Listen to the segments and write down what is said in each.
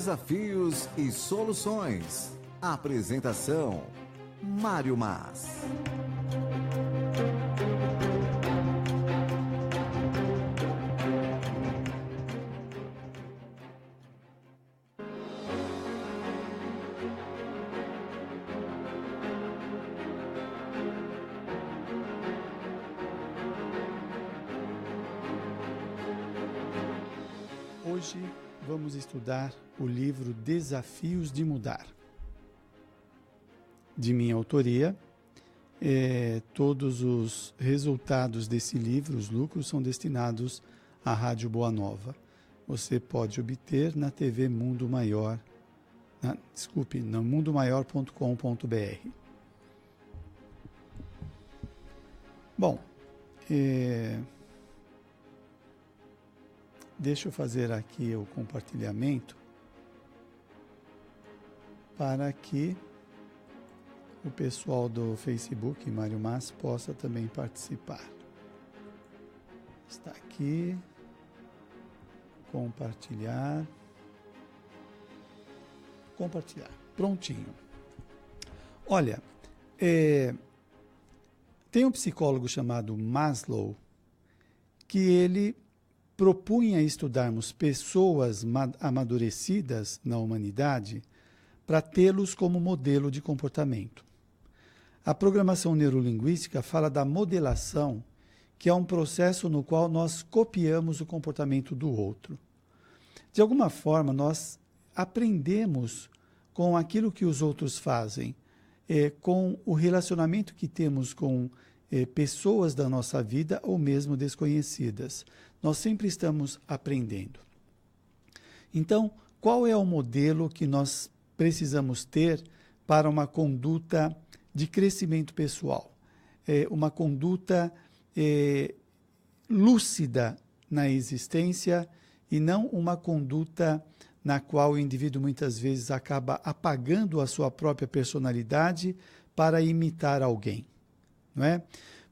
desafios e soluções. Apresentação: Mário Mas. Hoje vamos estudar o livro Desafios de Mudar, de minha autoria. Todos os resultados desse livro, os lucros, são destinados à Rádio Boa Nova. Você pode obter na TV Mundo Maior, no mundomaior.com.br. Bom, deixa eu fazer aqui o compartilhamento para que o pessoal do Facebook, Mário Mas, possa também participar. Está aqui. Compartilhar. Prontinho. Olha, tem um psicólogo chamado Maslow que ele propunha estudarmos pessoas amadurecidas na humanidade para tê-los como modelo de comportamento. A programação neurolinguística fala da modelação, que é um processo no qual nós copiamos o comportamento do outro. De alguma forma, nós aprendemos com aquilo que os outros fazem, com o relacionamento que temos com pessoas da nossa vida ou mesmo desconhecidas. Nós sempre estamos aprendendo. Então, qual é o modelo que nós precisamos ter para uma conduta de crescimento pessoal? Uma conduta lúcida na existência e não uma conduta na qual o indivíduo muitas vezes acaba apagando a sua própria personalidade para imitar alguém, não é?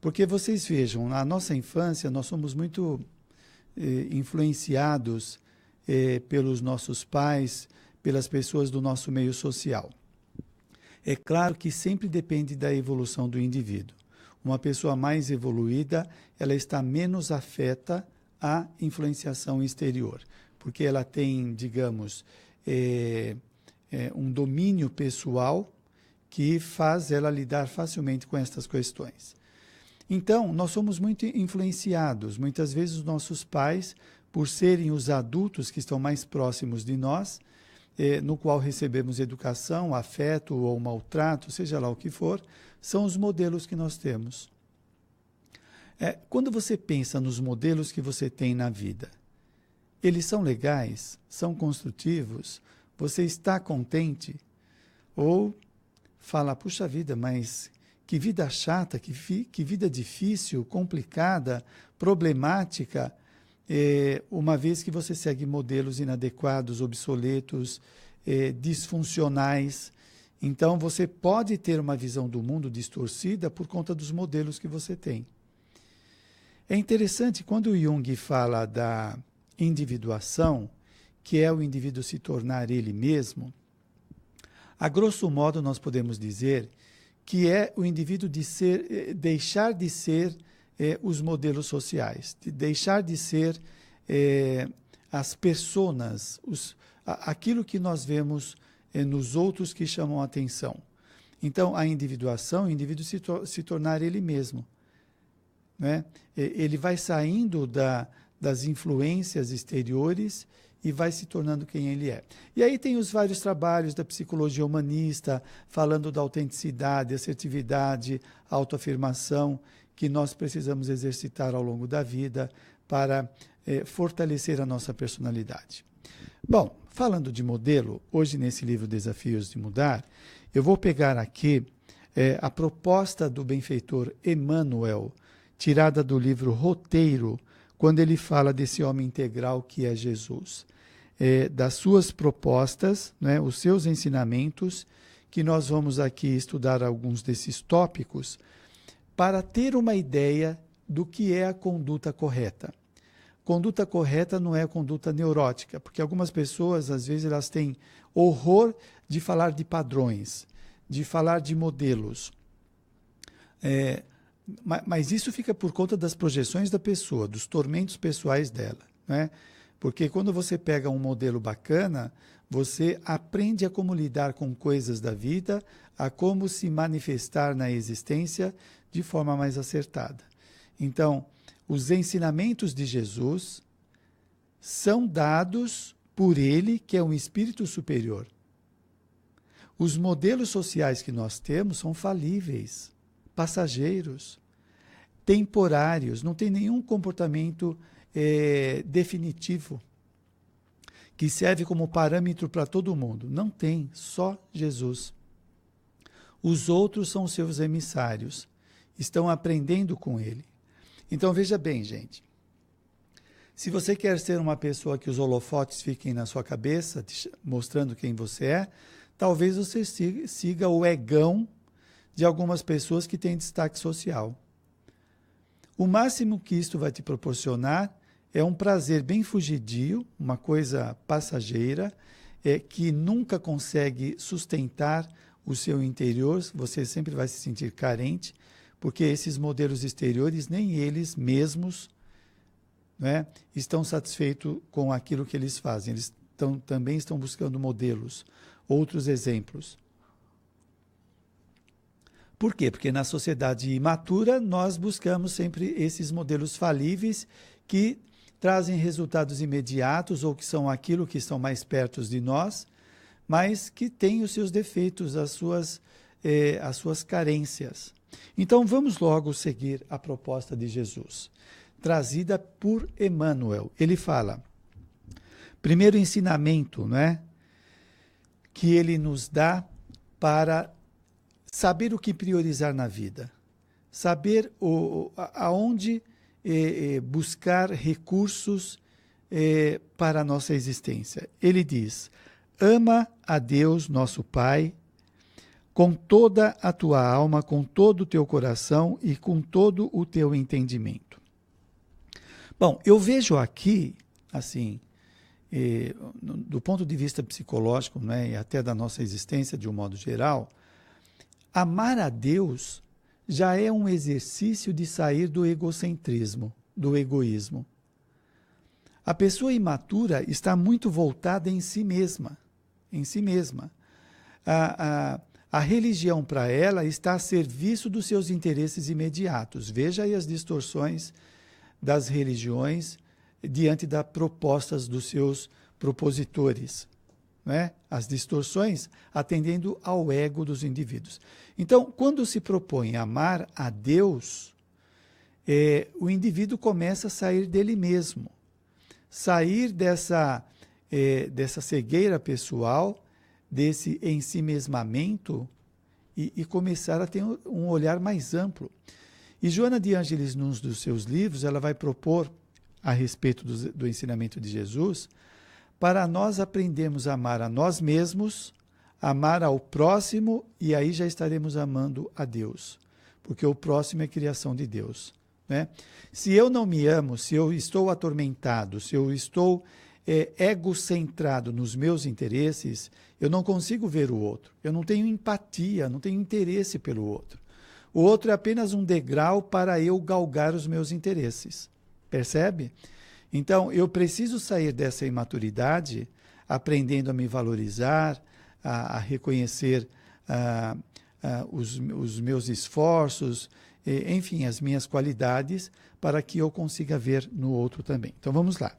Porque vocês vejam, na nossa infância nós somos muito influenciados pelos nossos pais, pelas pessoas do nosso meio social. É claro que sempre depende da evolução do indivíduo. Uma pessoa mais evoluída, ela está menos afeta à influenciação exterior, porque ela tem, digamos, um domínio pessoal que faz ela lidar facilmente com estas questões. Então, nós somos muito influenciados. Muitas vezes os nossos pais, por serem os adultos que estão mais próximos de nós, no qual recebemos educação, afeto ou maltrato, seja lá o que for, são os modelos que nós temos. Quando você pensa nos modelos que você tem na vida, eles são legais? São construtivos? Você está contente? Ou fala, puxa vida, mas que vida chata, que vida difícil, complicada, problemática, uma vez que você segue modelos inadequados, obsoletos, disfuncionais. Então, você pode ter uma visão do mundo distorcida por conta dos modelos que você tem. É interessante, quando o Jung fala da individuação, que é o indivíduo se tornar ele mesmo, a grosso modo nós podemos dizer que é o indivíduo deixar de ser os modelos sociais, de deixar de ser as personas, aquilo que nós vemos nos outros que chamam a atenção. Então, a individuação, o indivíduo se tornar ele mesmo, né? Ele vai saindo das influências exteriores e vai se tornando quem ele é. E aí tem os vários trabalhos da psicologia humanista, falando da autenticidade, assertividade, autoafirmação, que nós precisamos exercitar ao longo da vida para fortalecer a nossa personalidade. Bom, falando de modelo, hoje nesse livro Desafios de Mudar, eu vou pegar aqui a proposta do benfeitor Emmanuel, tirada do livro Roteiro, quando ele fala desse homem integral que é Jesus. Das suas propostas, né, os seus ensinamentos, que nós vamos aqui estudar alguns desses tópicos, para ter uma ideia do que é a conduta correta. conduta correta não é conduta neurótica, porque algumas pessoas, às vezes, elas têm horror de falar de padrões, de falar de modelos. Mas isso fica por conta das projeções da pessoa, dos tormentos pessoais dela, né? Porque quando você pega um modelo bacana, você aprende a como lidar com coisas da vida, a como se manifestar na existência de forma mais acertada. Então, os ensinamentos de Jesus são dados por ele, que é um espírito superior. Os modelos sociais que nós temos são falíveis, passageiros, temporários, não tem nenhum comportamento definitivo que serve como parâmetro para todo mundo. Não tem, só Jesus. Os outros são seus emissários, estão aprendendo com ele. Então veja bem, gente, se você quer ser uma pessoa que os holofotes fiquem na sua cabeça, mostrando quem você é, talvez você siga o egão de algumas pessoas que têm destaque social. O máximo que isto vai te proporcionar é um prazer bem fugidio, uma coisa passageira, que nunca consegue sustentar o seu interior, você sempre vai se sentir carente, porque esses modelos exteriores, nem eles mesmos, né, estão satisfeitos com aquilo que eles fazem. Eles também estão buscando modelos, outros exemplos. Por quê? Porque na sociedade imatura nós buscamos sempre esses modelos falíveis que trazem resultados imediatos ou que são aquilo que estão mais perto de nós, mas que têm os seus defeitos, as suas carências. Então vamos logo seguir a proposta de Jesus, trazida por Emmanuel. Ele fala, primeiro ensinamento, né, que ele nos dá para saber o que priorizar na vida, saber aonde buscar recursos para a nossa existência. Ele diz, ama a Deus, nosso Pai, com toda a tua alma, com todo o teu coração e com todo o teu entendimento. Bom, eu vejo aqui, assim, do ponto de vista psicológico, né, e até da nossa existência de um modo geral, amar a Deus já é um exercício de sair do egocentrismo, do egoísmo. A pessoa imatura está muito voltada em si mesma, A religião para ela está a serviço dos seus interesses imediatos. Veja aí as distorções das religiões diante das propostas dos seus propositores, né? As distorções atendendo ao ego dos indivíduos. Então, quando se propõe amar a Deus, o indivíduo começa a sair dele mesmo, sair dessa cegueira pessoal, desse ensimesmamento e começar a ter um olhar mais amplo. E Joana de Ângeles, num dos seus livros, ela vai propor, a respeito do ensinamento de Jesus, para nós aprendermos a amar a nós mesmos, amar ao próximo, e aí já estaremos amando a Deus, porque o próximo é criação de Deus, né? Se eu não me amo, se eu estou atormentado, se eu estou egocentrado nos meus interesses, eu não consigo ver o outro, eu não tenho empatia, não tenho interesse pelo outro. O outro é apenas um degrau para eu galgar os meus interesses, percebe? Então, eu preciso sair dessa imaturidade, aprendendo a me valorizar, a reconhecer os meus esforços, enfim, as minhas qualidades, para que eu consiga ver no outro também. Então, vamos lá.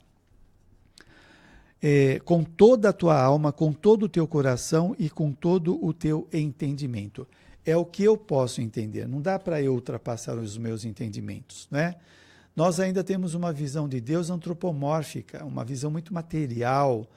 Com toda a tua alma, com todo o teu coração e com todo o teu entendimento. É o que eu posso entender. Não dá para eu ultrapassar os meus entendimentos, né? Nós ainda temos uma visão de Deus antropomórfica, uma visão muito material.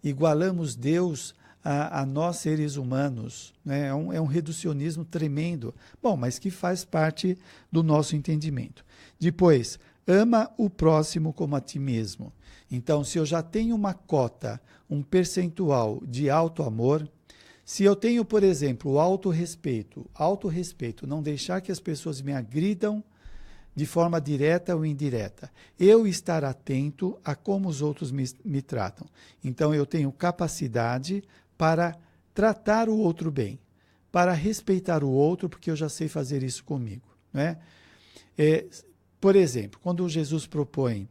Igualamos Deus a nós seres humanos, né? É um reducionismo tremendo. Bom, mas que faz parte do nosso entendimento. Depois, ama o próximo como a ti mesmo. Então, se eu já tenho uma cota, um percentual de auto-amor, se eu tenho, por exemplo, o autorrespeito, não deixar que as pessoas me agridam de forma direta ou indireta. Eu estar atento a como os outros me tratam. Então, eu tenho capacidade para tratar o outro bem, para respeitar o outro, porque eu já sei fazer isso comigo. Né? Por exemplo, quando Jesus propõe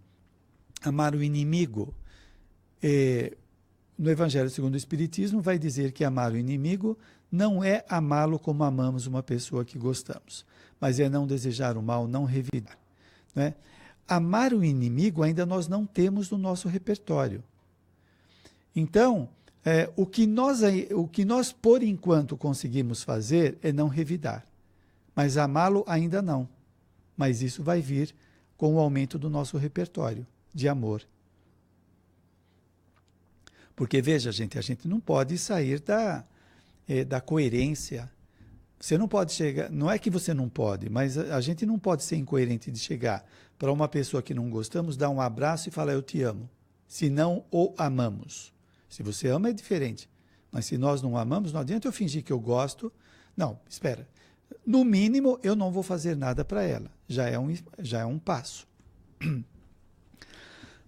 amar o inimigo, no Evangelho segundo o Espiritismo, vai dizer que amar o inimigo não é amá-lo como amamos uma pessoa que gostamos, mas é não desejar o mal, não revidar. Né? Amar o inimigo ainda nós não temos no nosso repertório. Então, o que nós, por enquanto, conseguimos fazer é não revidar, mas amá-lo ainda não. Mas isso vai vir com o aumento do nosso repertório de amor. Porque, veja, gente, a gente não pode sair da coerência. Você não pode chegar, não é que você não pode, mas a gente não pode ser incoerente de chegar para uma pessoa que não gostamos, dar um abraço e falar eu te amo, se não o amamos. Se você ama é diferente, mas se nós não amamos, não adianta eu fingir que eu gosto. Não, espera, no mínimo eu não vou fazer nada para ela, já é um passo.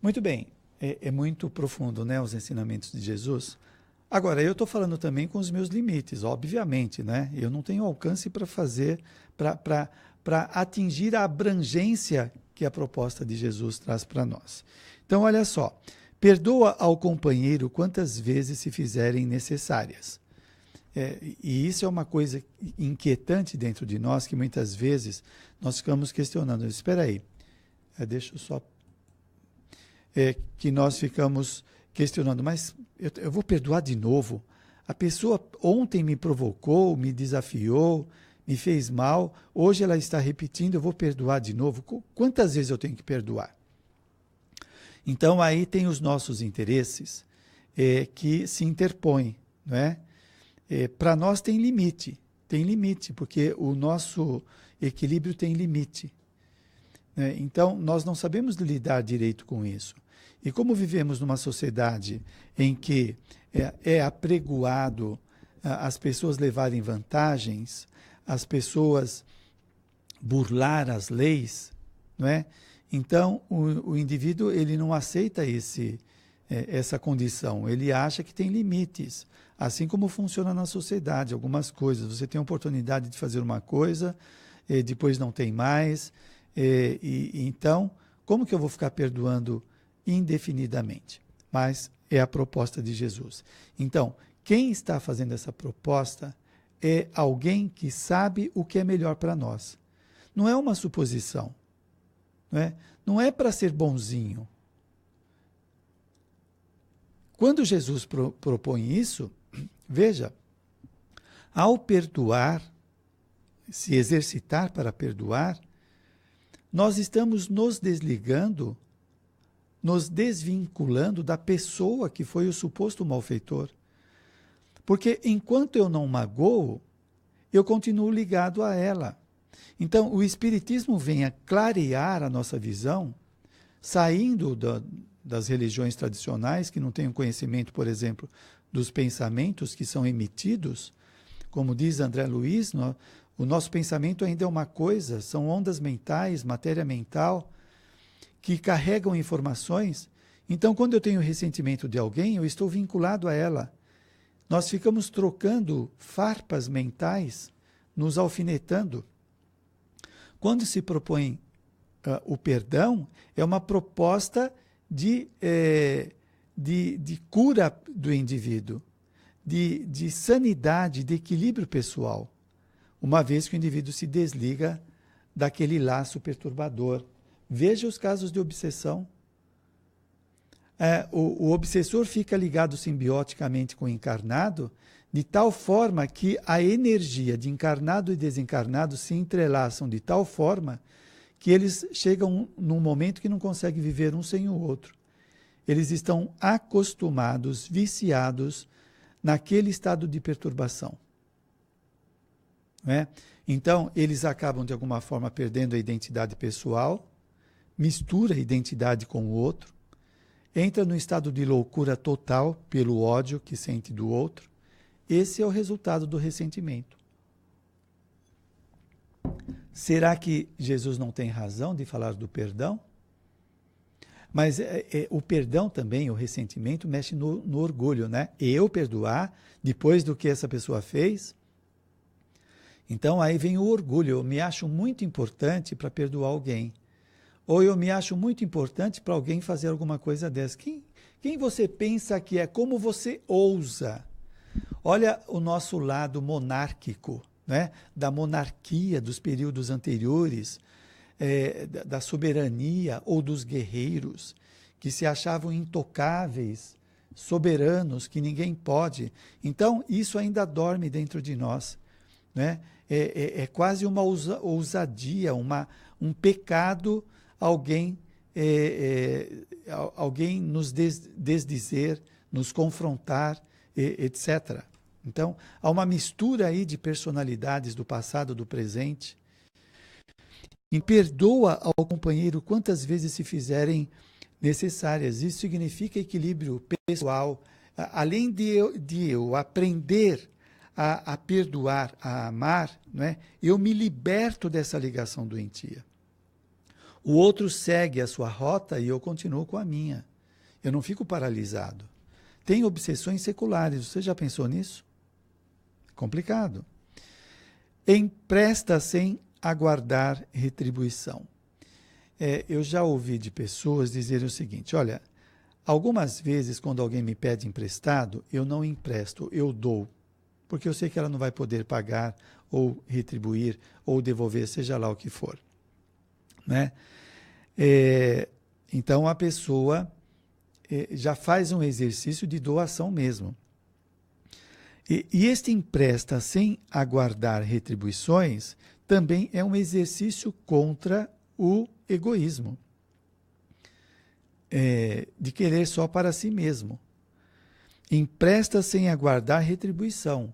Muito bem, é muito profundo, né, os ensinamentos de Jesus. Agora, eu estou falando também com os meus limites, obviamente, né? Eu não tenho alcance para fazer, para atingir a abrangência que a proposta de Jesus traz para nós. Então, olha só, perdoa ao companheiro quantas vezes se fizerem necessárias. E isso é uma coisa inquietante dentro de nós, que muitas vezes nós ficamos questionando. Espera aí, deixa eu só... que nós ficamos questionando, mas eu vou perdoar de novo? A pessoa ontem me provocou, me desafiou, me fez mal, hoje ela está repetindo, eu vou perdoar de novo? Quantas vezes eu tenho que perdoar? Então aí tem os nossos interesses que se interpõem, não é? Para nós tem limite, porque o nosso equilíbrio tem limite. Né? Então nós não sabemos lidar direito com isso. E como vivemos numa sociedade em que é apregoado as pessoas levarem vantagens, as pessoas burlar as leis, não é? Então o indivíduo ele não aceita essa condição, ele acha que tem limites, assim como funciona na sociedade, algumas coisas. Você tem a oportunidade de fazer uma coisa, depois não tem mais, então como que eu vou ficar perdoando indefinidamente? Mas é a proposta de Jesus. Então, quem está fazendo essa proposta é alguém que sabe o que é melhor para nós. Não é uma suposição. Não é para ser bonzinho. Quando Jesus propõe isso, veja, ao perdoar, se exercitar para perdoar, nós estamos nos desligando, nos desvinculando da pessoa que foi o suposto malfeitor. Porque enquanto eu não magoo, eu continuo ligado a ela. Então, o Espiritismo vem a clarear a nossa visão, saindo das religiões tradicionais, que não têm o conhecimento, por exemplo, dos pensamentos que são emitidos. Como diz André Luiz, o nosso pensamento ainda é uma coisa, são ondas mentais, matéria mental, que carregam informações. Então, quando eu tenho ressentimento de alguém, eu estou vinculado a ela. Nós ficamos trocando farpas mentais, nos alfinetando. Quando se propõe o perdão, é uma proposta de cura do indivíduo, de sanidade, de equilíbrio pessoal, uma vez que o indivíduo se desliga daquele laço perturbador. Veja os casos de obsessão. O obsessor fica ligado simbioticamente com o encarnado, de tal forma que a energia de encarnado e desencarnado se entrelaçam de tal forma que eles chegam num momento que não conseguem viver um sem o outro. Eles estão acostumados, viciados naquele estado de perturbação. Não é? Então, eles acabam de alguma forma perdendo a identidade pessoal, mistura a identidade com o outro, entra no estado de loucura total pelo ódio que sente do outro. Esse é o resultado do ressentimento. Será que Jesus não tem razão de falar do perdão? Mas o perdão também, o ressentimento, mexe no orgulho, né? Eu perdoar depois do que essa pessoa fez? Então aí vem o orgulho. Eu me acho muito importante para perdoar alguém. Ou eu me acho muito importante para alguém fazer alguma coisa dessa. Quem você pensa que é? Como você ousa? Olha o nosso lado monárquico, né? Da monarquia dos períodos anteriores, da soberania ou dos guerreiros, que se achavam intocáveis, soberanos, que ninguém pode. Então, isso ainda dorme dentro de nós, né? É quase uma ousadia, um pecado alguém nos desdizer, nos confrontar, etc. Então, há uma mistura aí de personalidades do passado, do presente. E perdoa ao companheiro quantas vezes se fizerem necessárias. Isso significa equilíbrio pessoal. Além de eu aprender a perdoar, a amar, não é? Eu me liberto dessa ligação doentia. O outro segue a sua rota e eu continuo com a minha. Eu não fico paralisado. Tem obsessões seculares. Você já pensou nisso? Complicado. Empresta sem aguardar retribuição. Eu já ouvi de pessoas dizerem o seguinte, olha, algumas vezes quando alguém me pede emprestado, eu não empresto, eu dou, porque eu sei que ela não vai poder pagar ou retribuir ou devolver, seja lá o que for. Né? Então a pessoa já faz um exercício de doação mesmo. E este empresta sem aguardar retribuições também é um exercício contra o egoísmo, de querer só para si mesmo. Empresta sem aguardar retribuição.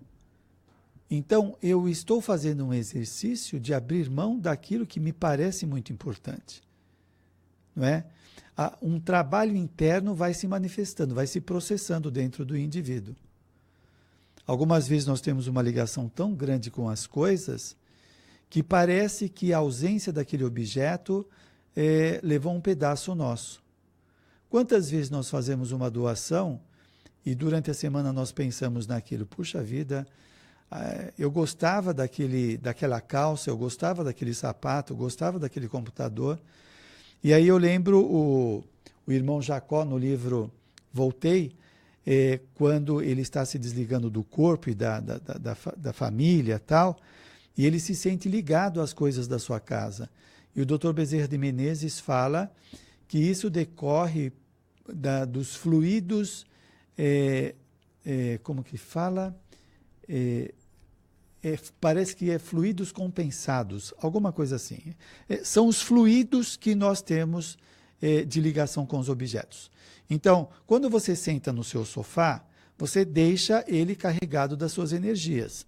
Então, eu estou fazendo um exercício de abrir mão daquilo que me parece muito importante. Não é? Um trabalho interno vai se manifestando, vai se processando dentro do indivíduo. Algumas vezes nós temos uma ligação tão grande com as coisas que parece que a ausência daquele objeto levou um pedaço nosso. Quantas vezes nós fazemos uma doação e durante a semana nós pensamos naquilo, puxa vida, eu gostava daquela calça, eu gostava daquele sapato, eu gostava daquele computador. E aí eu lembro o irmão Jacó no livro Voltei, quando ele está se desligando do corpo e da família e tal, e ele se sente ligado às coisas da sua casa. E o Dr. Bezerra de Menezes fala que isso decorre dos fluidos, como que fala? Parece que é fluidos compensados, alguma coisa assim. São os fluidos que nós temos de ligação com os objetos. Então, quando você senta no seu sofá, você deixa ele carregado das suas energias.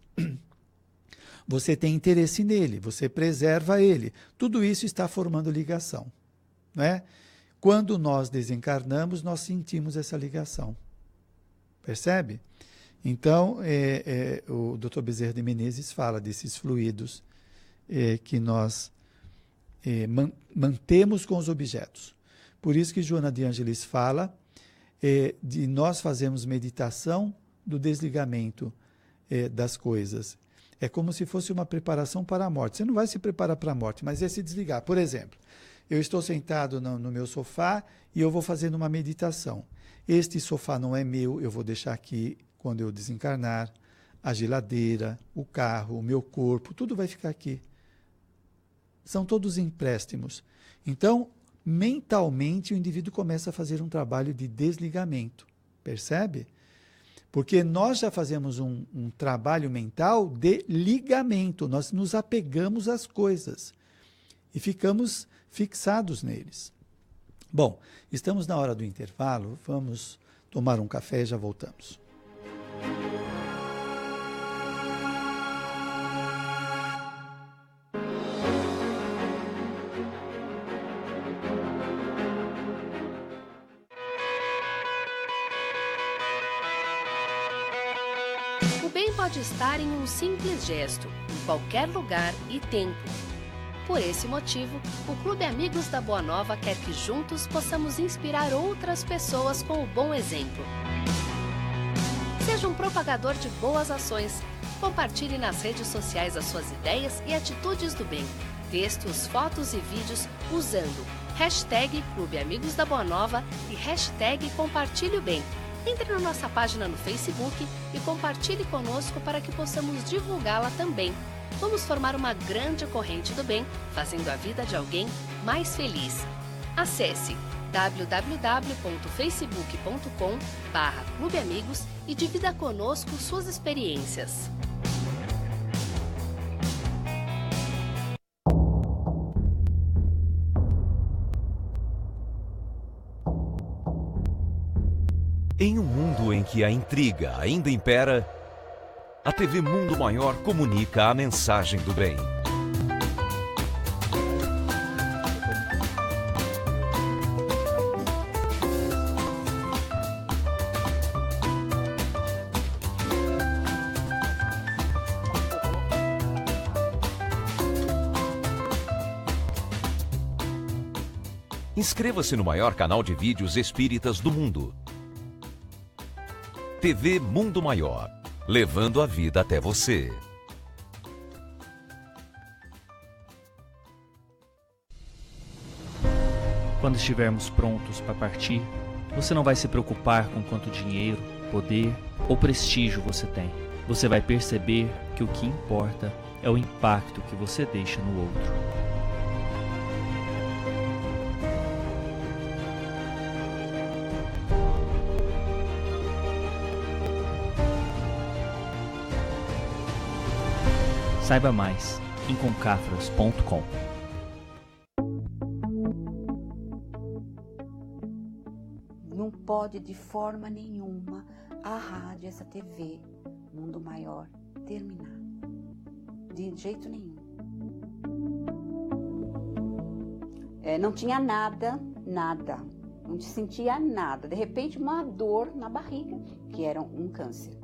Você tem interesse nele, você preserva ele. Tudo isso está formando ligação. Né? Quando nós desencarnamos, nós sentimos essa ligação. Percebe? Então, o Dr. Bezerra de Menezes fala desses fluidos que nós mantemos com os objetos. Por isso que Joana de Ângeles fala de nós fazermos meditação do desligamento das coisas. É como se fosse uma preparação para a morte. Você não vai se preparar para a morte, mas é se desligar. Por exemplo, eu estou sentado no meu sofá e eu vou fazendo uma meditação. Este sofá não é meu, eu vou deixar aqui quando eu desencarnar. A geladeira, o carro, o meu corpo, tudo vai ficar aqui. São todos empréstimos. Então, mentalmente, o indivíduo começa a fazer um trabalho de desligamento. Percebe? Porque nós já fazemos um trabalho mental de ligamento. Nós nos apegamos às coisas e ficamos fixados neles. Bom, estamos na hora do intervalo. Vamos tomar um café e já voltamos. O bem pode estar em um simples gesto, em qualquer lugar e tempo. Por esse motivo, o Clube Amigos da Boa Nova quer que juntos possamos inspirar outras pessoas com o bom exemplo. Seja um propagador de boas ações. Compartilhe nas redes sociais as suas ideias e atitudes do bem. Textos, fotos e vídeos usando hashtag Clube Amigos da Boa Nova e hashtag Compartilhe o Bem. Entre na nossa página no Facebook e compartilhe conosco para que possamos divulgá-la também. Vamos formar uma grande corrente do bem, fazendo a vida de alguém mais feliz. Acesse www.facebook.com/Clube Amigos e divida conosco suas experiências. Em um mundo em que a intriga ainda impera, a TV Mundo Maior comunica a mensagem do bem. Inscreva-se no maior canal de vídeos espíritas do mundo. TV Mundo Maior, levando a vida até você. Quando estivermos prontos para partir, você não vai se preocupar com quanto dinheiro, poder ou prestígio você tem. Você vai perceber que o que importa é o impacto que você deixa no outro. Saiba mais em concafras.com. Não pode de forma nenhuma a rádio, essa TV, Mundo Maior, terminar. De jeito nenhum. Não tinha nada. Não sentia nada. De repente, uma dor na barriga, que era um câncer.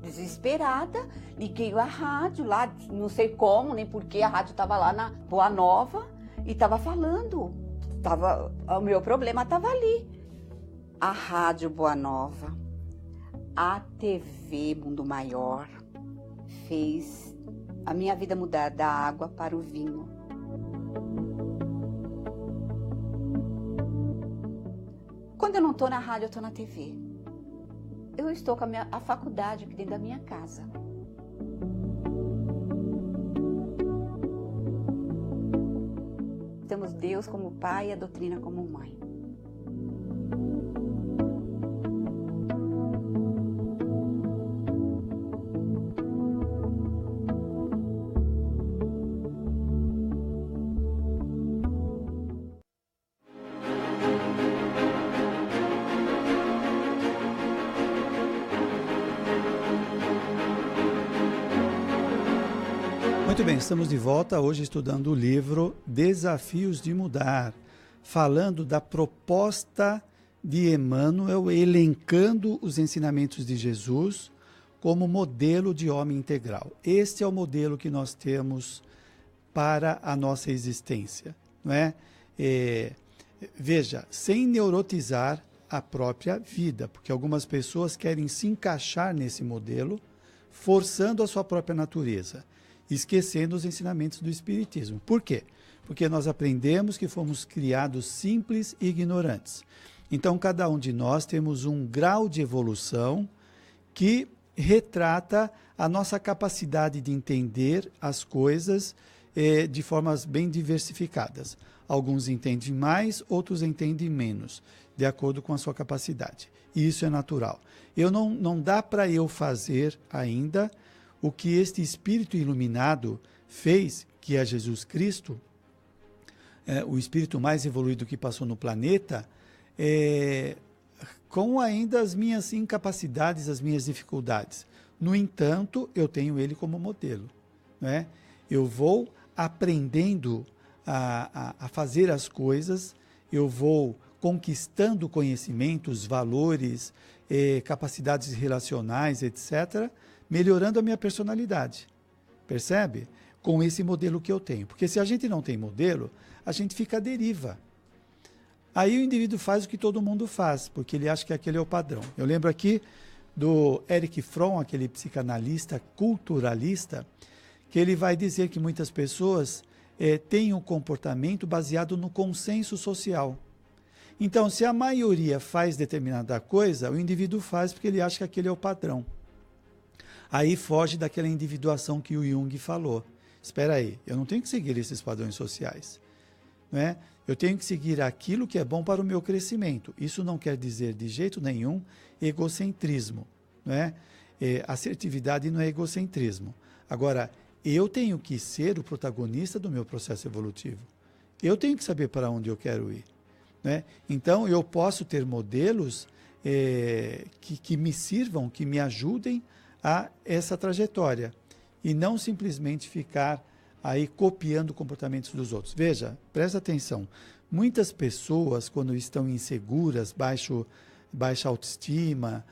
Desesperada, liguei a rádio lá, não sei como, nem porquê, a rádio estava lá na Boa Nova e estava falando. O meu problema estava ali. A Rádio Boa Nova, a TV Mundo Maior, fez a minha vida mudar da água para o vinho. Quando eu não estou na rádio, eu estou na TV. Eu estou com a faculdade aqui dentro da minha casa. Temos Deus como pai e a doutrina como mãe. Muito bem, estamos de volta hoje estudando o livro Desafios de Mudar, falando da proposta de Emmanuel, elencando os ensinamentos de Jesus como modelo de homem integral. Este é o modelo que nós temos para a nossa existência, não é? Veja, sem neurotizar a própria vida, porque algumas pessoas querem se encaixar nesse modelo, forçando a sua própria natureza, esquecendo os ensinamentos do Espiritismo. Por quê? Porque nós aprendemos que fomos criados simples e ignorantes. Então, cada um de nós temos um grau de evolução que retrata a nossa capacidade de entender as coisas de formas bem diversificadas. Alguns entendem mais, outros entendem menos, de acordo com a sua capacidade. E isso é natural. Não dá para eu fazer ainda o que este Espírito iluminado fez, que é Jesus Cristo, o Espírito mais evoluído que passou no planeta, com ainda as minhas incapacidades, as minhas dificuldades. No entanto, eu tenho ele como modelo, né? Eu vou aprendendo a fazer as coisas, eu vou conquistando conhecimentos, valores, capacidades relacionais, etc., melhorando a minha personalidade. Percebe? Com esse modelo que eu tenho. Porque se a gente não tem modelo, a gente fica à deriva. Aí o indivíduo faz o que todo mundo faz, porque ele acha que aquele é o padrão. Eu lembro aqui do Erich Fromm, aquele psicanalista culturalista, que ele vai dizer que muitas pessoas têm um comportamento baseado no consenso social. Então, se a maioria faz determinada coisa, o indivíduo faz porque ele acha que aquele é o padrão. Aí foge daquela individuação que o Jung falou. Espera aí, eu não tenho que seguir esses padrões sociais, não é? Eu tenho que seguir aquilo que é bom para o meu crescimento. Isso não quer dizer de jeito nenhum egocentrismo, não é? Assertividade não é egocentrismo. Agora, eu tenho que ser o protagonista do meu processo evolutivo. Eu tenho que saber para onde eu quero ir, né? Então, eu posso ter modelos que me sirvam, que me ajudem a essa trajetória e não simplesmente ficar aí copiando comportamentos dos outros. Veja, presta atenção, muitas pessoas quando estão inseguras, baixa autoestima,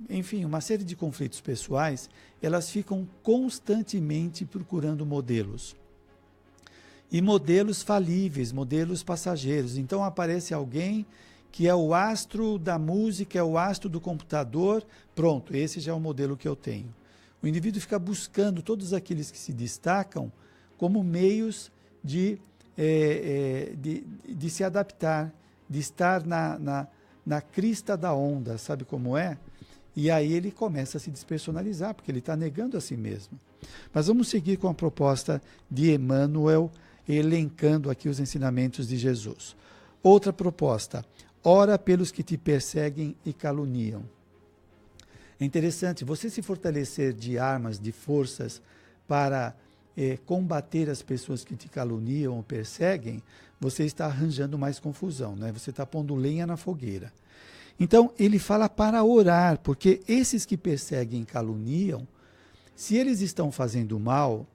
enfim, uma série de conflitos pessoais, elas ficam constantemente procurando modelos. E modelos falíveis, modelos passageiros. Então aparece alguém que é o astro da música, é o astro do computador, pronto, esse já é o modelo que eu tenho. O indivíduo fica buscando todos aqueles que se destacam como meios de se adaptar, de estar na crista da onda, sabe como é? E aí ele começa a se despersonalizar, porque ele está negando a si mesmo. Mas vamos seguir com a proposta de Emmanuel, elencando aqui os ensinamentos de Jesus. Outra proposta, ora pelos que te perseguem e caluniam. É interessante, você se fortalecer de armas, de forças para combater as pessoas que te caluniam ou perseguem, você está arranjando mais confusão, né? Você está pondo lenha na fogueira. Então, ele fala para orar, porque esses que perseguem e caluniam, se eles estão fazendo mal,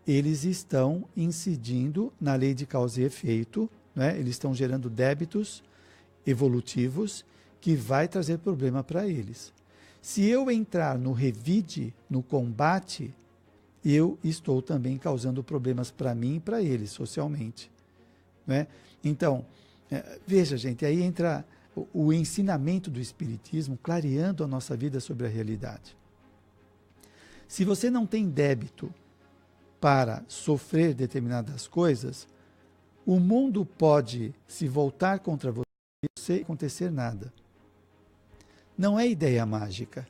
eles estão incidindo na lei de causa e efeito, né? Eles estão gerando débitos evolutivos que vai trazer problema para eles. Se eu entrar no revide, no combate, eu estou também causando problemas para mim e para eles, socialmente, né? Então, veja, gente, aí entra o ensinamento do Espiritismo clareando a nossa vida sobre a realidade. Se você não tem débito para sofrer determinadas coisas, o mundo pode se voltar contra você sem acontecer nada. Não é ideia mágica,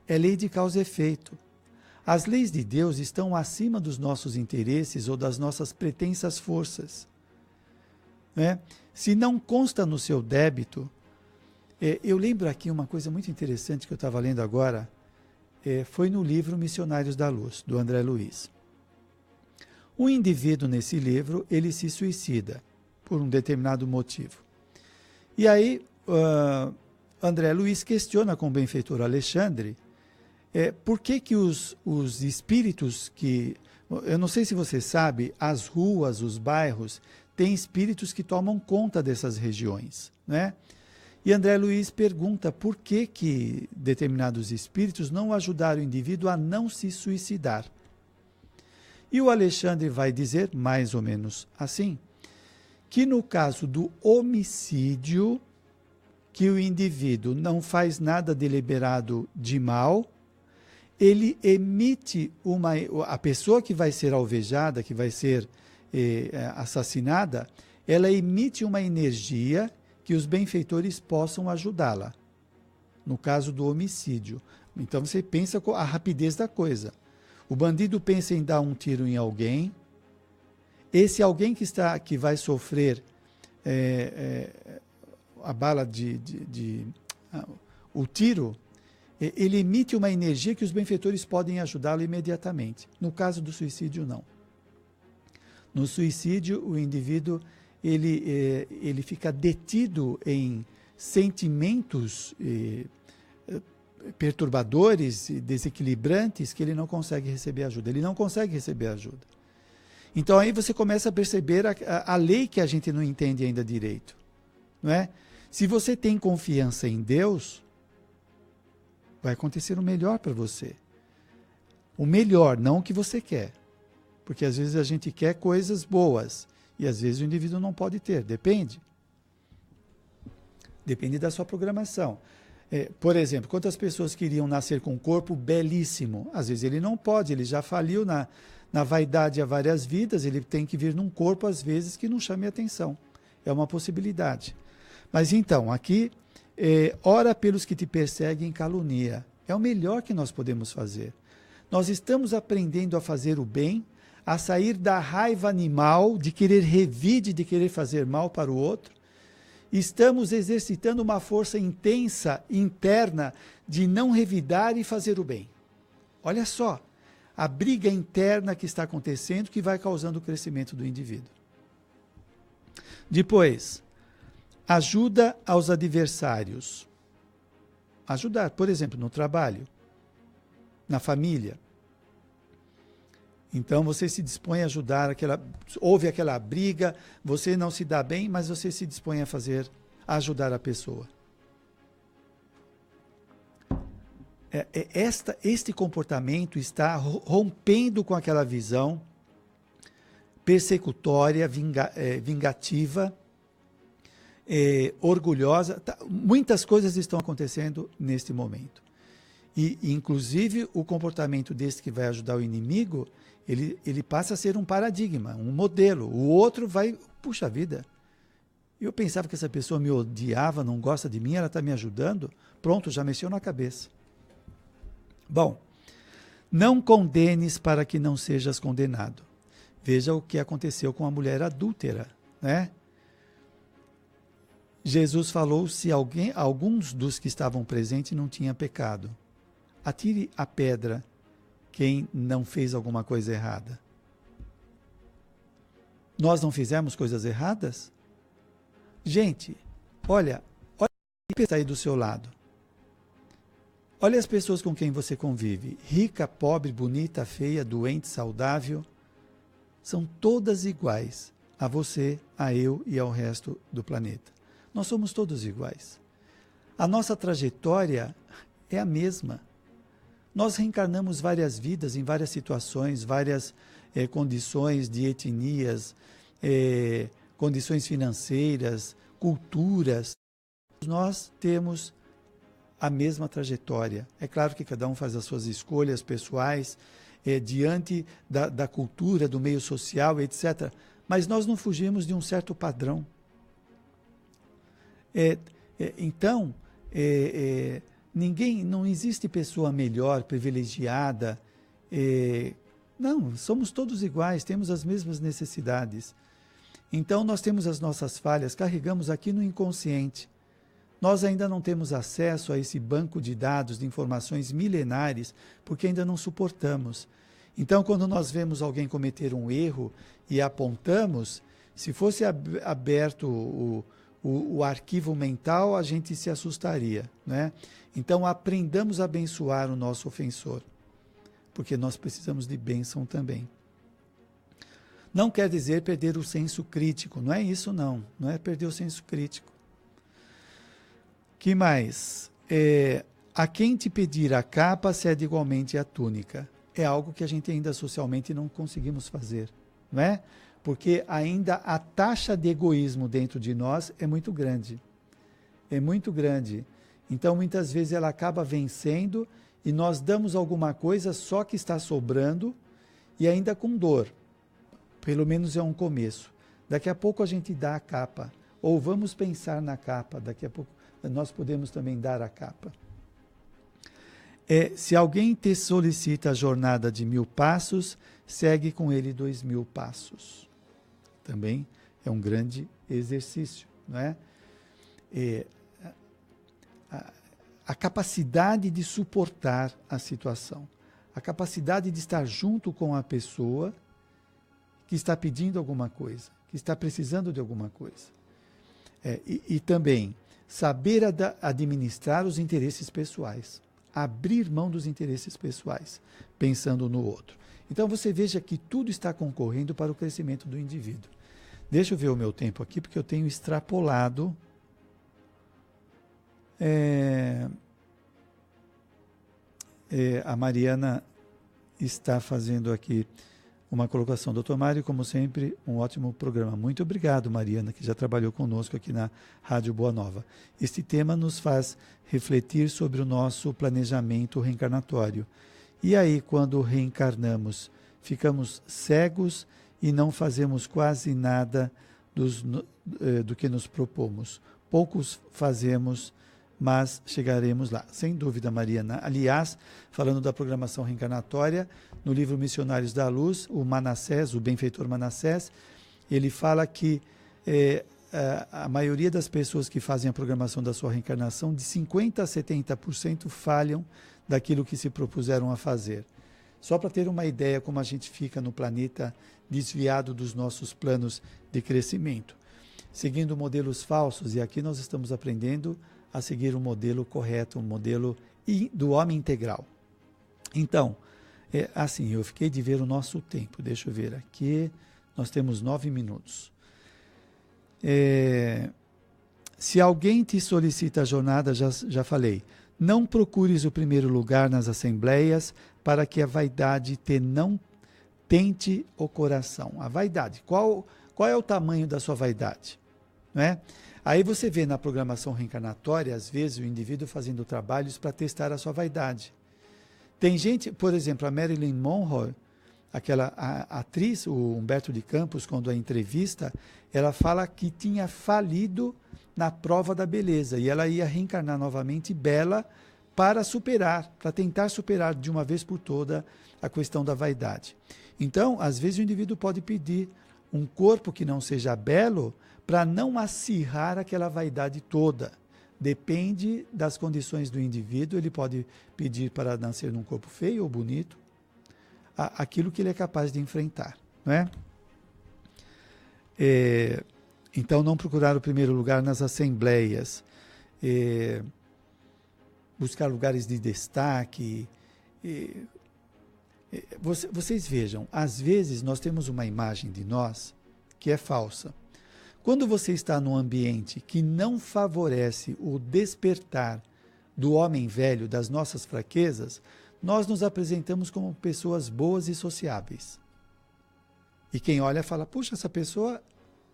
é lei de causa e efeito. As leis de Deus estão acima dos nossos interesses ou das nossas pretensas forças, né? Se não consta no seu débito, eu lembro aqui uma coisa muito interessante que eu estava lendo agora, foi no livro Missionários da Luz, do André Luiz. Um indivíduo nesse livro, ele se suicida por um determinado motivo. E aí, André Luiz questiona com o benfeitor Alexandre por que os espíritos que... Eu não sei se você sabe, as ruas, os bairros, têm espíritos que tomam conta dessas regiões, né? E André Luiz pergunta por que determinados espíritos não ajudaram o indivíduo a não se suicidar. E o Alexandre vai dizer, mais ou menos assim, que no caso do homicídio, que o indivíduo não faz nada deliberado de mal, ele emite a pessoa que vai ser alvejada, que vai ser assassinada, ela emite uma energia que os benfeitores possam ajudá-la. No caso do homicídio. Então você pensa com a rapidez da coisa. O bandido pensa em dar um tiro em alguém. Esse alguém que vai sofrer a bala o tiro, ele emite uma energia que os benfeitores podem ajudá-lo imediatamente. No caso do suicídio, não. No suicídio, o indivíduo ele fica detido em sentimentos perturbadores, desequilibrantes, que ele não consegue receber ajuda. Ele não consegue receber ajuda. Então aí você começa a perceber a lei que a gente não entende ainda direito, não é? Se você tem confiança em Deus, vai acontecer o melhor para você. O melhor, não o que você quer. Porque às vezes a gente quer coisas boas e às vezes o indivíduo não pode ter, depende. Depende da sua programação. Por exemplo, quantas pessoas queriam nascer com um corpo belíssimo? Às vezes ele não pode, ele já faliu na vaidade há várias vidas, ele tem que vir num corpo, às vezes, que não chame atenção. É uma possibilidade. Mas então, aqui, ora pelos que te perseguem e calunia. É o melhor que nós podemos fazer. Nós estamos aprendendo a fazer o bem, a sair da raiva animal, de querer revide, de querer fazer mal para o outro. Estamos exercitando uma força intensa, interna, de não revidar e fazer o bem. Olha só, a briga interna que está acontecendo, que vai causando o crescimento do indivíduo. Depois, ajuda aos adversários. Ajudar, por exemplo, no trabalho, na família. Então você se dispõe a ajudar, houve aquela briga, você não se dá bem, mas você se dispõe a ajudar a pessoa. Este comportamento está rompendo com aquela visão persecutória, vingativa, orgulhosa. Muitas coisas estão acontecendo neste momento. E, inclusive, o comportamento desse que vai ajudar o inimigo, ele passa a ser um paradigma, um modelo. O outro vai, puxa vida, eu pensava que essa pessoa me odiava, não gosta de mim, ela está me ajudando. Pronto, já mexeu na cabeça. Bom, não condenes para que não sejas condenado. Veja o que aconteceu com a mulher adúltera, né? Jesus falou se alguns dos que estavam presentes não tinham pecado. Atire a pedra quem não fez alguma coisa errada. Nós não fizemos coisas erradas? Gente, olha quem está aí do seu lado. Olha as pessoas com quem você convive. Rica, pobre, bonita, feia, doente, saudável. São todas iguais a você, a eu e ao resto do planeta. Nós somos todos iguais. A nossa trajetória é a mesma. Nós reencarnamos várias vidas em várias situações, várias condições de etnias, condições financeiras, culturas. Nós temos a mesma trajetória. É claro que cada um faz as suas escolhas pessoais, diante da cultura, do meio social, etc. Mas nós não fugimos de um certo padrão. Então, não existe pessoa melhor, privilegiada. Não, somos todos iguais, temos as mesmas necessidades. Então, nós temos as nossas falhas, carregamos aqui no inconsciente. Nós ainda não temos acesso a esse banco de dados, de informações milenares, porque ainda não suportamos. Então, quando nós vemos alguém cometer um erro e apontamos, se fosse aberto o arquivo mental, a gente se assustaria, né? Então, aprendamos a abençoar o nosso ofensor, porque nós precisamos de bênção também. Não quer dizer perder o senso crítico, não é isso não é perder o senso crítico. Que mais? A quem te pedir a capa, cede igualmente a túnica. É algo que a gente ainda socialmente não conseguimos fazer, não é? Porque ainda a taxa de egoísmo dentro de nós é muito grande. É muito grande. Então, muitas vezes ela acaba vencendo e nós damos alguma coisa só que está sobrando e ainda com dor. Pelo menos é um começo. Daqui a pouco a gente dá a capa. Ou vamos pensar na capa. Daqui a pouco nós podemos também dar a capa. Se alguém te solicita a jornada de 1000 passos, segue com ele 2000 passos. Também é um grande exercício, não é? A capacidade de suportar a situação, a capacidade de estar junto com a pessoa que está pedindo alguma coisa, que está precisando de alguma coisa. E também saber administrar os interesses pessoais, abrir mão dos interesses pessoais, pensando no outro. Então você veja que tudo está concorrendo para o crescimento do indivíduo. Deixa eu ver o meu tempo aqui, porque eu tenho extrapolado. A Mariana está fazendo aqui uma colocação. Doutor Mário, como sempre, um ótimo programa. Muito obrigado, Mariana, que já trabalhou conosco aqui na Rádio Boa Nova. Este tema nos faz refletir sobre o nosso planejamento reencarnatório. E aí, quando reencarnamos, ficamos cegos e não fazemos quase nada do que nos propomos. Poucos fazemos, mas chegaremos lá. Sem dúvida, Mariana. Aliás, falando da programação reencarnatória, no livro Missionários da Luz, o Manassés, o benfeitor Manassés, ele fala que a maioria das pessoas que fazem a programação da sua reencarnação, de 50% a 70% falham daquilo que se propuseram a fazer. Só para ter uma ideia como a gente fica no planeta desviado dos nossos planos de crescimento. Seguindo modelos falsos, e aqui nós estamos aprendendo a seguir um modelo correto, um modelo do homem integral. Então, assim, eu fiquei de ver o nosso tempo. Deixa eu ver aqui, nós temos 9 minutos. Se alguém te solicita a jornada, já falei, não procures o primeiro lugar nas assembleias para que a vaidade não tente o coração. A vaidade, qual é o tamanho da sua vaidade? Não é? Aí você vê na programação reencarnatória, às vezes, o indivíduo fazendo trabalhos para testar a sua vaidade. Tem gente, por exemplo, a Marilyn Monroe, aquela atriz, o Humberto de Campos, quando a entrevista, ela fala que tinha falido na prova da beleza e ela ia reencarnar novamente bela para tentar superar de uma vez por toda a questão da vaidade. Então, às vezes o indivíduo pode pedir um corpo que não seja belo para não acirrar aquela vaidade toda. Depende das condições do indivíduo, ele pode pedir para nascer num corpo feio ou bonito, aquilo que ele é capaz de enfrentar, não é? Então, não procurar o primeiro lugar nas assembleias, buscar lugares de destaque. Vocês vejam, às vezes nós temos uma imagem de nós que é falsa. Quando você está num ambiente que não favorece o despertar do homem velho, das nossas fraquezas, nós nos apresentamos como pessoas boas e sociáveis. E quem olha fala, puxa, essa pessoa,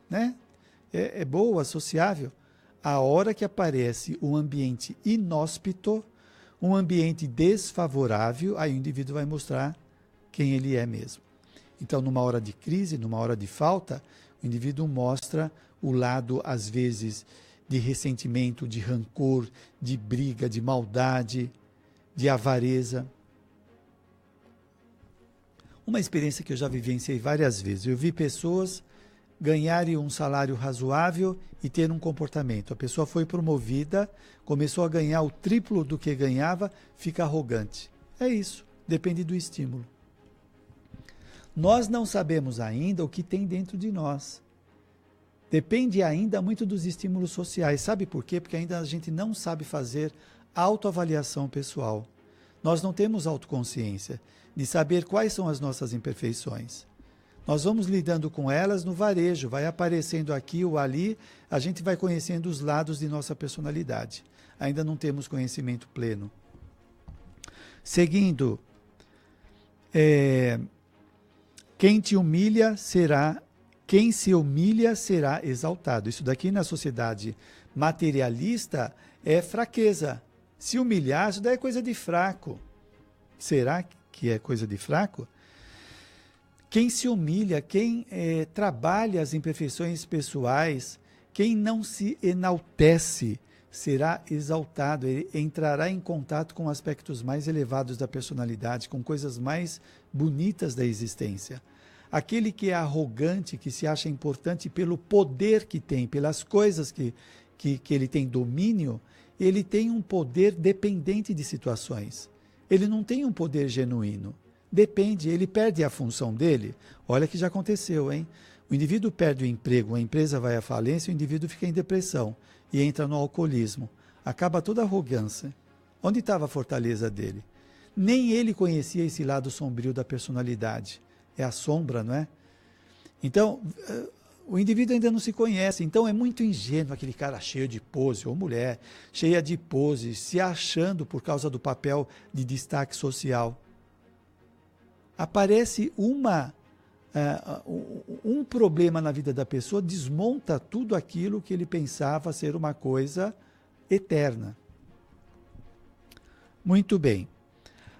né, é boa, sociável. A hora que aparece um ambiente inóspito, um ambiente desfavorável, aí o indivíduo vai mostrar quem ele é mesmo. Então, numa hora de crise, numa hora de falta, o indivíduo mostra o lado, às vezes, de ressentimento, de rancor, de briga, de maldade, de avareza. Uma experiência que eu já vivenciei várias vezes. Eu vi pessoas ganharem um salário razoável e ter um comportamento. A pessoa foi promovida, começou a ganhar o triplo do que ganhava, fica arrogante. É isso, depende do estímulo. Nós não sabemos ainda o que tem dentro de nós. Depende ainda muito dos estímulos sociais. Sabe por quê? Porque ainda a gente não sabe fazer autoavaliação pessoal. Nós não temos autoconsciência de saber quais são as nossas imperfeições. Nós vamos lidando com elas no varejo, vai aparecendo aqui ou ali, a gente vai conhecendo os lados de nossa personalidade. Ainda não temos conhecimento pleno. Seguindo, quem se humilha será exaltado. Isso daqui na sociedade materialista é fraqueza. Se humilhar, isso daí é coisa de fraco. Será que é coisa de fraco? Quem se humilha, quem trabalha as imperfeições pessoais, quem não se enaltece, será exaltado. Ele entrará em contato com aspectos mais elevados da personalidade, com coisas mais bonitas da existência. Aquele que é arrogante, que se acha importante pelo poder que tem, pelas coisas que ele tem domínio, ele tem um poder dependente de situações. Ele não tem um poder genuíno. Depende, ele perde a função dele. Olha que já aconteceu, hein? O indivíduo perde o emprego, a empresa vai à falência, o indivíduo fica em depressão e entra no alcoolismo. Acaba toda a arrogância. Onde estava a fortaleza dele? Nem ele conhecia esse lado sombrio da personalidade. É a sombra, não é? Então, o indivíduo ainda não se conhece, então é muito ingênuo aquele cara cheio de pose, ou mulher cheia de pose, se achando por causa do papel de destaque social. Aparece um problema na vida da pessoa, desmonta tudo aquilo que ele pensava ser uma coisa eterna. Muito bem.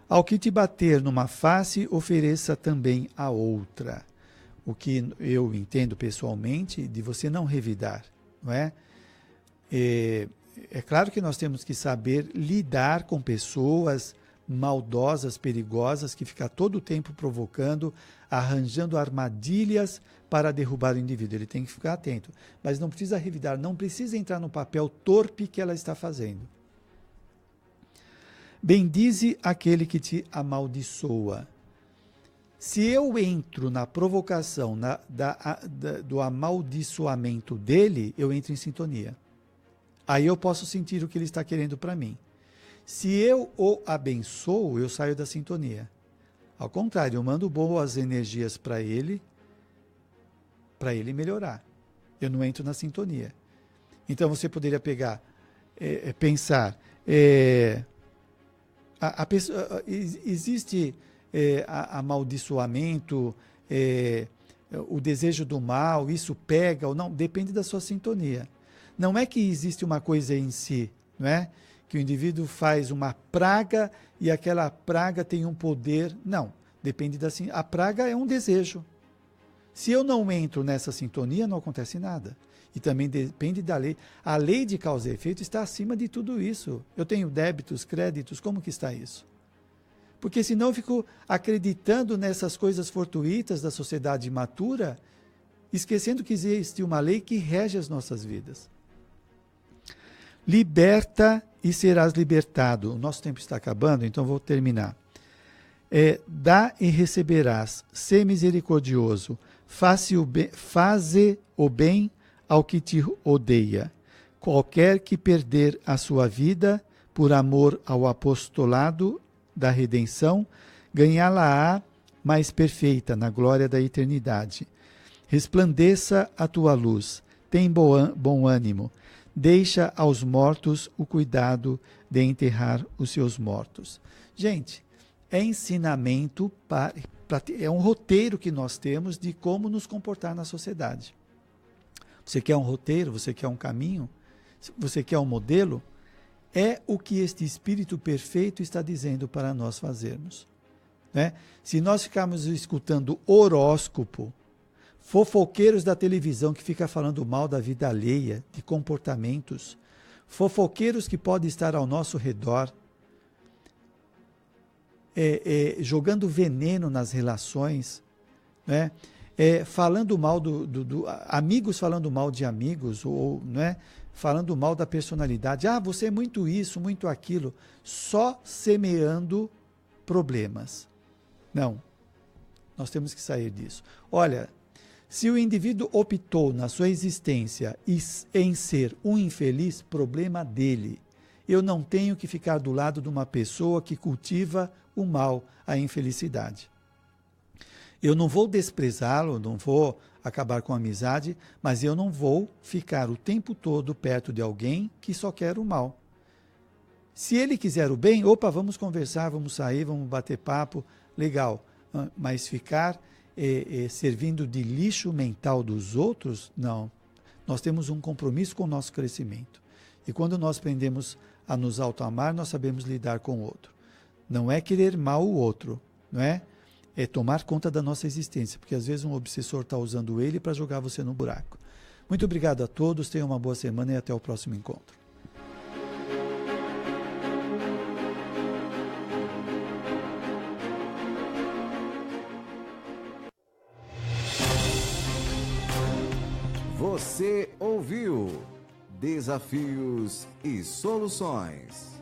Ao que te bater numa face, ofereça também a outra. O que eu entendo pessoalmente de você não revidar, não é? É claro que nós temos que saber lidar com pessoas maldosas, perigosas, que ficam todo o tempo provocando, arranjando armadilhas para derrubar o indivíduo. Ele tem que ficar atento. Mas não precisa revidar, não precisa entrar no papel torpe que ela está fazendo. Bendize aquele que te amaldiçoa. Se eu entro na provocação do amaldiçoamento dele, eu entro em sintonia. Aí eu posso sentir o que ele está querendo para mim. Se eu o abençoo, eu saio da sintonia. Ao contrário, eu mando boas energias para ele melhorar. Eu não entro na sintonia. Então você poderia pegar, pensar, a pessoa, existe amaldiçoamento, o desejo do mal, isso pega ou não, depende da sua sintonia. Não é que existe uma coisa em si, não é? Que o indivíduo faz uma praga e aquela praga tem um poder. Não, depende da sintonia. A praga é um desejo. Se eu não entro nessa sintonia, não acontece nada. E também depende da lei. A lei de causa e efeito está acima de tudo isso. Eu tenho débitos, créditos, como que está isso? Porque senão eu fico acreditando nessas coisas fortuitas da sociedade imatura, esquecendo que existe uma lei que rege as nossas vidas. Liberta e serás libertado. O nosso tempo está acabando, então vou terminar. Dá e receberás. Sê misericordioso. Faze o bem ao que te odeia. Qualquer que perder a sua vida por amor ao apostolado da redenção, ganhá-la-á mais perfeita na glória da eternidade. Resplandeça a tua luz. Tem bom ânimo. Deixa aos mortos o cuidado de enterrar os seus mortos. Gente, é ensinamento, é um roteiro que nós temos de como nos comportar na sociedade. Você quer um roteiro? Você quer um caminho? Você quer um modelo? É o que este Espírito perfeito está dizendo para nós fazermos. Né? Se nós ficarmos escutando horóscopo, fofoqueiros da televisão que ficam falando mal da vida alheia, de comportamentos, fofoqueiros que podem estar ao nosso redor, jogando veneno nas relações, né? Falando mal amigos falando mal de amigos, ou né? Falando mal da personalidade. Ah, você é muito isso, muito aquilo, só semeando problemas. Não, nós temos que sair disso. Olha, se o indivíduo optou na sua existência em ser um infeliz, problema dele. Eu não tenho que ficar do lado de uma pessoa que cultiva o mal, a infelicidade. Eu não vou desprezá-lo, não vou acabar com a amizade, mas eu não vou ficar o tempo todo perto de alguém que só quer o mal. Se ele quiser o bem, opa, vamos conversar, vamos sair, vamos bater papo, legal. Mas ficar servindo de lixo mental dos outros, não. Nós temos um compromisso com o nosso crescimento. E quando nós aprendemos a nos auto-amar, nós sabemos lidar com o outro. Não é querer mal o outro, não é? É tomar conta da nossa existência, porque às vezes um obsessor está usando ele para jogar você no buraco. Muito obrigado a todos, tenham uma boa semana e até o próximo encontro. Você ouviu Desafios e Soluções.